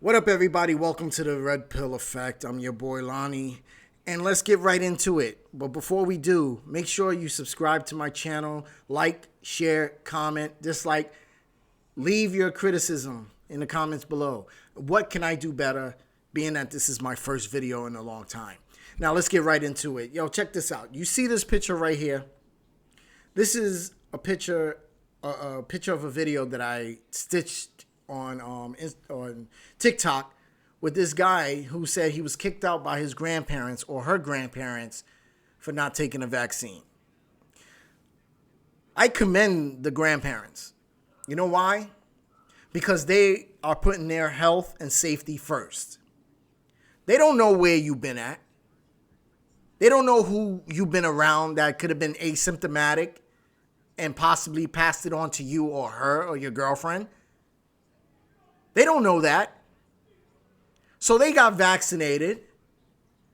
What up, everybody? Welcome to the Red Pill Effect. I'm your boy Lonnie, and let's get right into it. But before we do, make sure you subscribe to my channel, like, share, comment, dislike, leave your criticism in the comments below. What can I do better, being that this is my first video in a long time? Now, let's get right into it. Yo, check this out. You see this picture right here? This is a picture of a video that I stitched on TikTok with this guy who said he was kicked out by his grandparents or her grandparents for not taking a vaccine. I commend the grandparents. You know why? Because they are putting their health and safety first. They don't know where you've been at. They don't know who you've been around that could have been asymptomatic and possibly passed it on to you or her or your girlfriend. They don't know that. So they got vaccinated.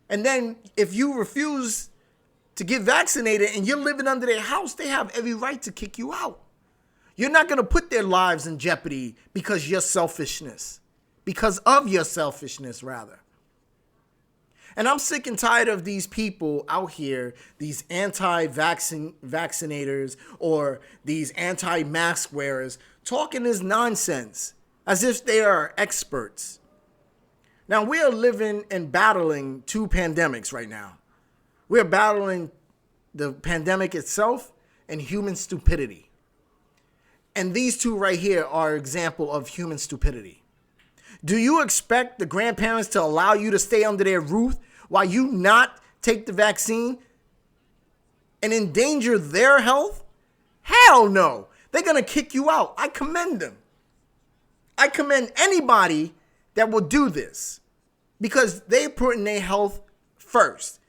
And then if you refuse to get vaccinated and you're living under their house, they have every right to kick you out. You're not going to put their lives in jeopardy because of your selfishness, rather. And I'm sick and tired of these people out here, these anti-vaccinators or these anti-mask wearers talking this nonsense as if they are experts. Now, we are living and battling two pandemics right now. We're battling the pandemic itself and human stupidity. And these two right here are an example of human stupidity. Do you expect the grandparents to allow you to stay under their roof while you not take the vaccine and endanger their health? Hell no. They're going to kick you out. I commend them. I commend anybody that will do this because they're putting their health first.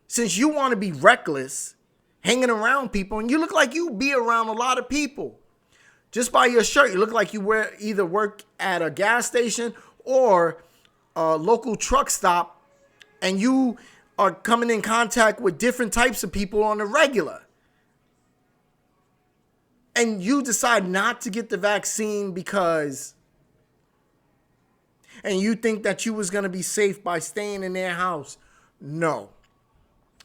Since you want to be reckless, hanging around people, and you look like you be around a lot of people. Just by your shirt, you look like you either work at a gas station or a local truck stop, and you are coming in contact with different types of people on the regular. And you decide not to get the vaccine because, and you think that you was going to be safe by staying in their house. No.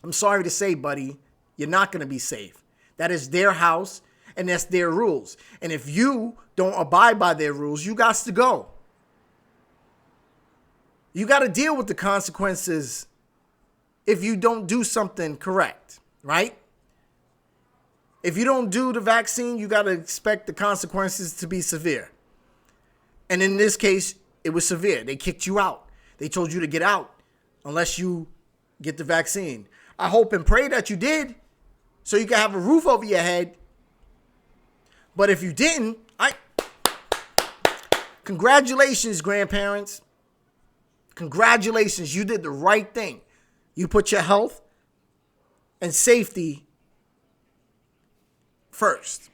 I'm sorry to say, buddy, you're not going to be safe. That is their house and that's their rules. And if you don't abide by their rules, you got to go. You got to deal with the consequences if you don't do something correct, right? If you don't do the vaccine, you got to expect the consequences to be severe. And in this case, it was severe. They kicked you out. They told you to get out unless you get the vaccine. I hope and pray that you did so you can have a roof over your head. But if you didn't, congratulations, grandparents. Congratulations. You did the right thing. You put your health and safety first.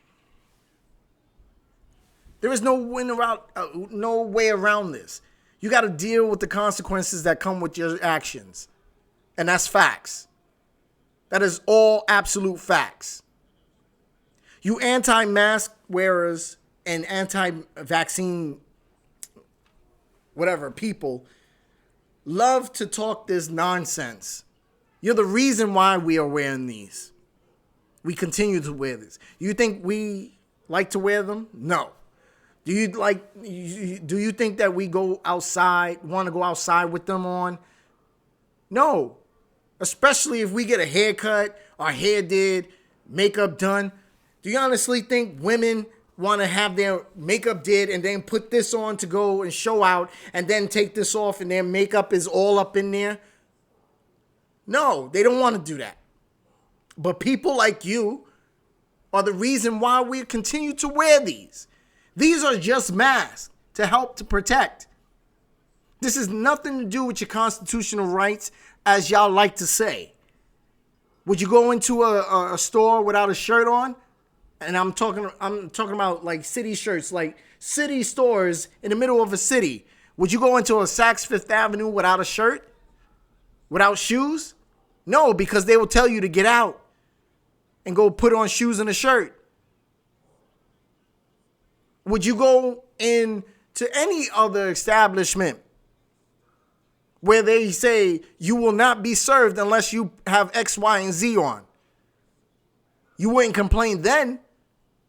There is no way around this. You got to deal with the consequences that come with your actions. And that's facts. That is all absolute facts. You anti-mask wearers and anti-vaccine whatever people love to talk this nonsense. You're the reason why we are wearing these. We continue to wear this. You think we like to wear them? No. Do you think that we go outside, want to go outside with them on? No. Especially if we get a haircut, our hair did, makeup done. Do you honestly think women want to have their makeup did and then put this on to go and show out and then take this off and their makeup is all up in there? No, they don't want to do that. But people like you are the reason why we continue to wear these. These are just masks to help to protect. This has nothing to do with your constitutional rights, as y'all like to say. Would you go into a store without a shirt on? And I'm talking about like city shirts, like city stores in the middle of a city. Would you go into a Saks Fifth Avenue without a shirt? Without shoes? No, because they will tell you to get out and go put on shoes and a shirt. Would you go in to any other establishment where they say you will not be served unless you have X, Y, and Z on. You wouldn't complain then,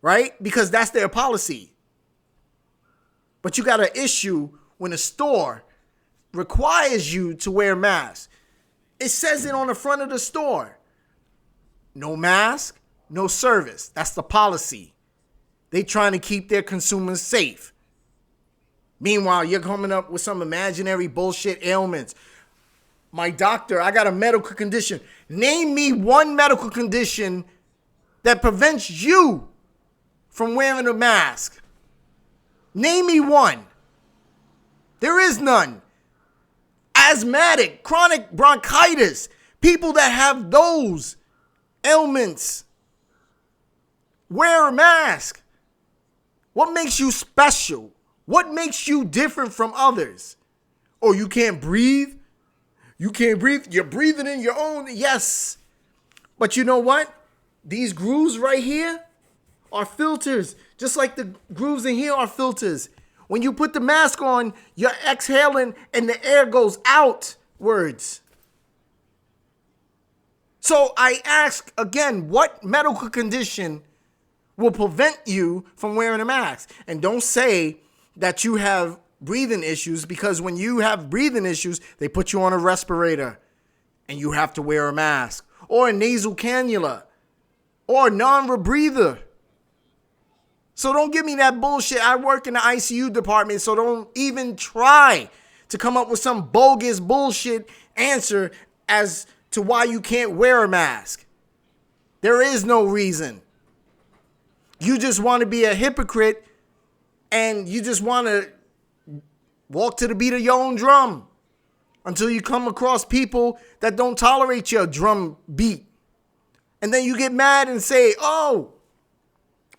right? Because that's their policy. But you got an issue when a store requires you to wear a mask. It says it on the front of the store. No mask, no service. That's the policy. They trying to keep their consumers safe. Meanwhile, you're coming up with some imaginary bullshit ailments. My doctor, I got a medical condition. Name me one medical condition that prevents you from wearing a mask. Name me one. There is none. Asthmatic, chronic bronchitis, people that have those ailments, wear a mask. What makes you special? What makes you different from others? Oh, you can't breathe? You can't breathe? You're breathing in your own? Yes. But you know what? These grooves right here are filters. Just like the grooves in here are filters. When you put the mask on, you're exhaling and the air goes outwards. So I ask again, what medical condition will prevent you from wearing a mask? And don't say that you have breathing issues, because when you have breathing issues, they put you on a respirator and you have to wear a mask or a nasal cannula or a non-rebreather. So don't give me that bullshit. I work in the ICU department, so don't even try to come up with some bogus bullshit answer as to why you can't wear a mask. There is no reason. You just want to be a hypocrite and you just want to walk to the beat of your own drum until you come across people that don't tolerate your drum beat. And then you get mad and say, oh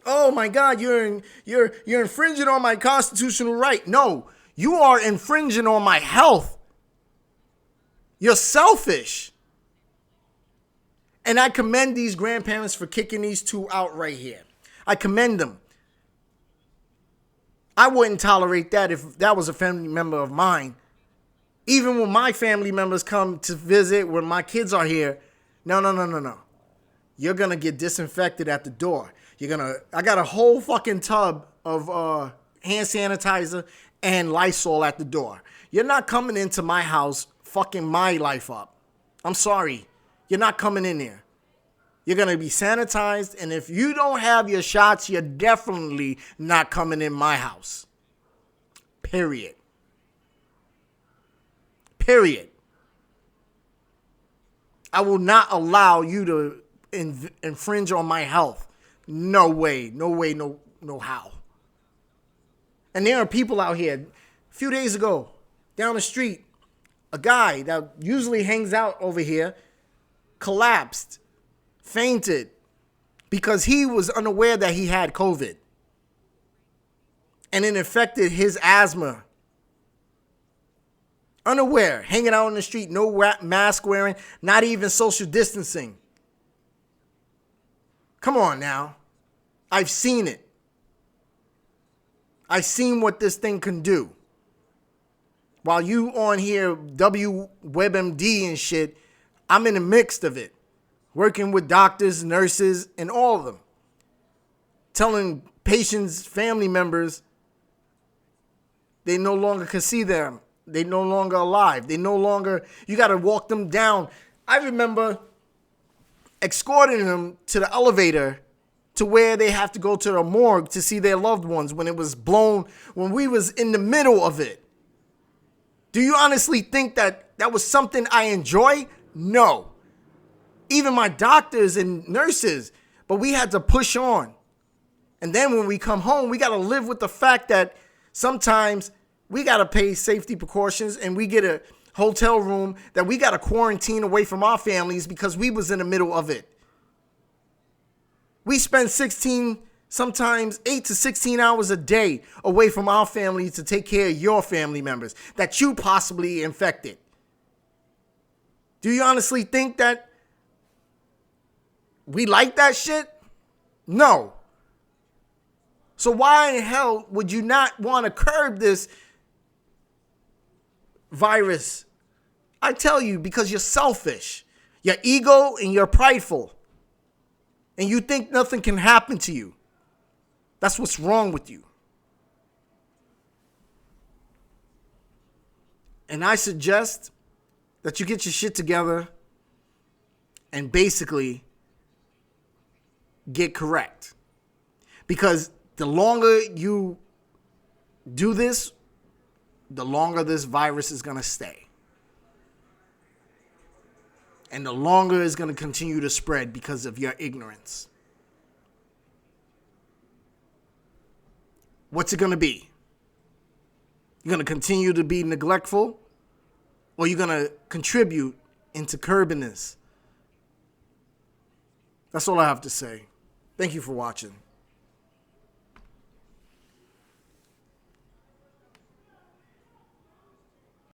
my God, you're infringing on my constitutional right. No, you are infringing on my health. You're selfish. And I commend these grandparents for kicking these two out right here. I commend them. I wouldn't tolerate that if that was a family member of mine. Even when my family members come to visit, when my kids are here, no. You're going to get disinfected at the door. I got a whole fucking tub of hand sanitizer and Lysol at the door. You're not coming into my house fucking my life up. I'm sorry. You're not coming in there. You're going to be sanitized, and if you don't have your shots, you're definitely not coming in my house. Period. I will not allow you to infringe on my health. No way, no how. And there are people out here. A few days ago, down the street, a guy that usually hangs out over here collapsed, fainted, because he was unaware that he had COVID. And it affected his asthma. Unaware, hanging out on the street, no mask wearing, not even social distancing. Come on now. I've seen it. I've seen what this thing can do. While you on here, WebMD and shit, I'm in the midst of it. Working with doctors, nurses, and all of them. Telling patients, family members, they no longer can see them. They no longer alive. You got to walk them down. I remember escorting them to the elevator to where they have to go to the morgue to see their loved ones when it was blown, when we was in the middle of it. Do you honestly think that was something I enjoy? No. Even my doctors and nurses, but we had to push on. And then when we come home, we got to live with the fact that sometimes we got to pay safety precautions and we get a hotel room that we got to quarantine away from our families because we was in the middle of it. We spend sometimes 8 to 16 hours a day away from our family to take care of your family members that you possibly infected. Do you honestly think that we like that shit? No. So why in hell would you not want to curb this virus? I tell you, because you're selfish. You're ego and you're prideful. And you think nothing can happen to you. That's what's wrong with you. And I suggest that you get your shit together and basically get correct. Because the longer you do this, the longer this virus is going to stay. And the longer it's going to continue to spread because of your ignorance. What's it going to be? You're going to continue to be neglectful? Or you're going to contribute into curbing this? That's all I have to say. Thank you for watching.